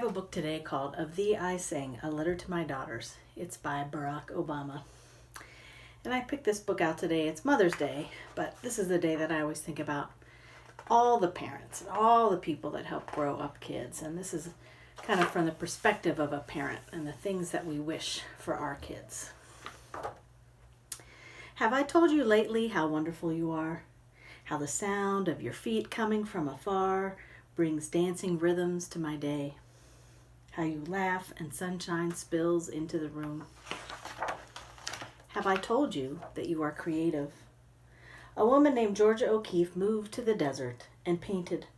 have a book today called Of Thee I Sing, A Letter to My Daughters. It's by Barack Obama. And I picked this book out today. It's Mother's Day, but this is the day that I always think about all the parents and all the people that help grow up kids. And this is kind of from the perspective of a parent and the things that we wish for our kids. Have I told you lately how wonderful you are? How the sound of your feet coming from afar brings dancing rhythms to my day. How you laugh and sunshine spills into the room. Have I told you that you are creative? A woman named Georgia O'Keeffe moved to the desert and painted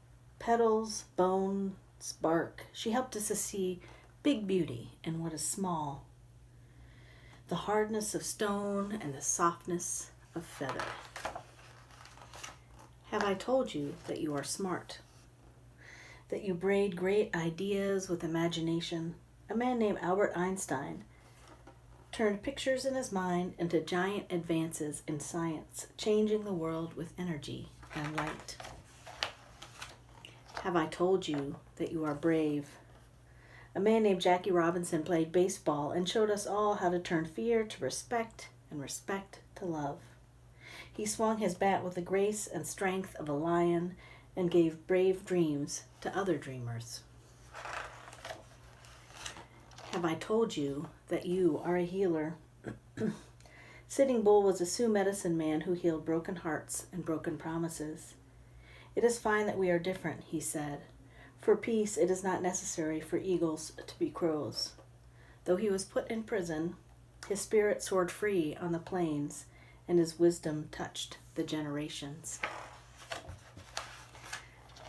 petals, bones, bark. She helped us to see big beauty in what is small. The hardness of stone and the softness of feather. Have I told you that you are smart? That you braid great ideas with imagination? A man named Albert Einstein turned pictures in his mind into giant advances in science, changing the world with energy and light. Have I told you that you are brave? A man named Jackie Robinson played baseball and showed us all how to turn fear to respect and respect to love. He swung his bat with the grace and strength of a lion and gave brave dreams to other dreamers. Have I told you that you are a healer? Sitting Bull was a Sioux medicine man who healed broken hearts and broken promises. It is fine that we are different, he said. For peace, it is not necessary for eagles to be crows. Though he was put in prison, his spirit soared free on the plains, and his wisdom touched the generations.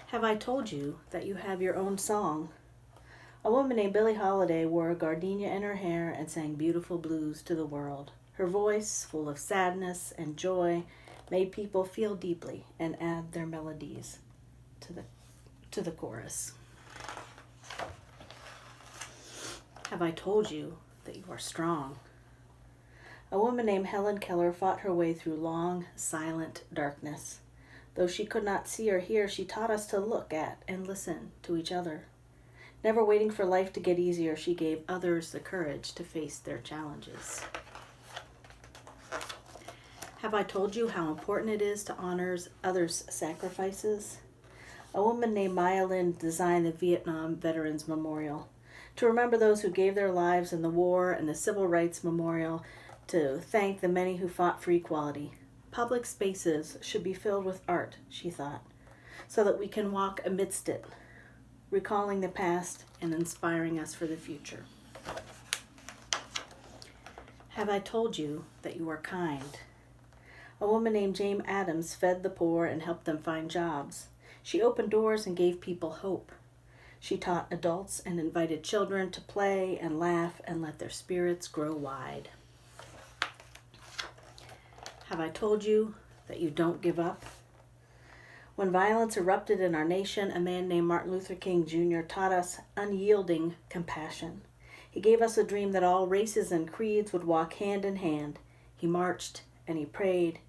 Have I told you that you have your own song? A woman named Billie Holiday wore a gardenia in her hair and sang beautiful blues to the world. Her voice, full of sadness and joy, made people feel deeply and add their melodies to the chorus. Have I told you that you are strong? A woman named Helen Keller fought her way through long, silent darkness. Though she could not see or hear, she taught us to look at and listen to each other. Never waiting for life to get easier, she gave others the courage to face their challenges. Have I told you how important it is to honor others' sacrifices? A woman named Maya Lin designed the Vietnam Veterans Memorial to remember those who gave their lives in the war, and the Civil Rights Memorial to thank the many who fought for equality. Public spaces should be filled with art, she thought, so that we can walk amidst it, recalling the past and inspiring us for the future. Have I told you that you are kind? A woman named Jane Addams fed the poor and helped them find jobs. She opened doors and gave people hope. She taught adults and invited children to play and laugh and let their spirits grow wide. Have I told you that you don't give up? When violence erupted in our nation, a man named Martin Luther King Jr. taught us unyielding compassion. He gave us a dream that all races and creeds would walk hand in hand. He marched and he prayed,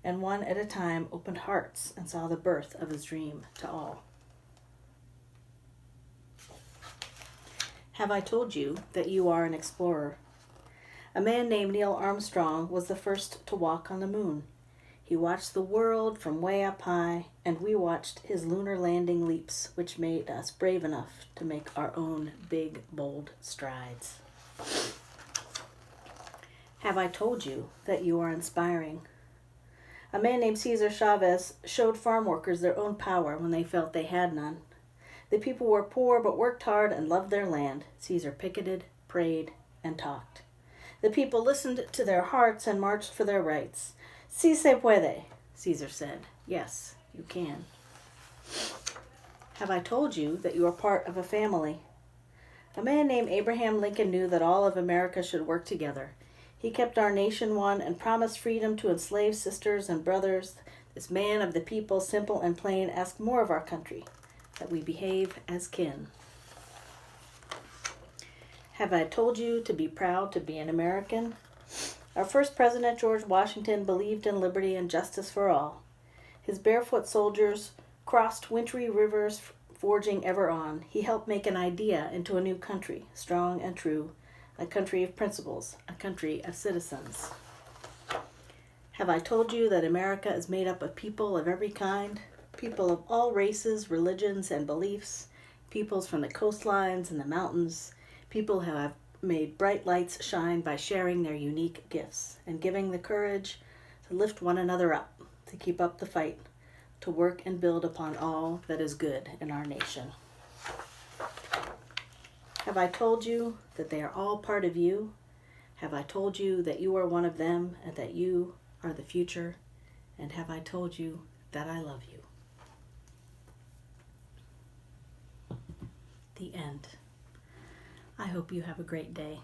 and one at a time opened hearts and saw the birth of his dream to all. Have I told you that you are an explorer? A man named Neil Armstrong was the first to walk on the moon. He watched the world from way up high, and we watched his lunar landing leaps, which made us brave enough to make our own big, bold strides. Have I told you that you are inspiring? A man named Cesar Chavez showed farm workers their own power when they felt they had none. The people were poor but worked hard and loved their land. Cesar picketed, prayed, and talked. The people listened to their hearts and marched for their rights. Si se puede, Cesar said. Yes, you can. Have I told you that you are part of a family? A man named Abraham Lincoln knew that all of America should work together. He kept our nation one and promised freedom to enslaved sisters and brothers. This man of the people, simple and plain, asked more of our country, that we behave as kin. Have I told you to be proud to be an American? Our first president, George Washington, believed in liberty and justice for all. His barefoot soldiers crossed wintry rivers forging ever on, he helped make an idea into a new country, strong and true, a country of principles, a country of citizens. Have I told you that America is made up of people of every kind, people of all races, religions, and beliefs, peoples from the coastlines and the mountains, people who have made bright lights shine by sharing their unique gifts and giving the courage to lift one another up, to keep up the fight, to work and build upon all that is good in our nation. Have I told you that they are all part of you? Have I told you that you are one of them and that you are the future? And have I told you that I love you? The end. I hope you have a great day.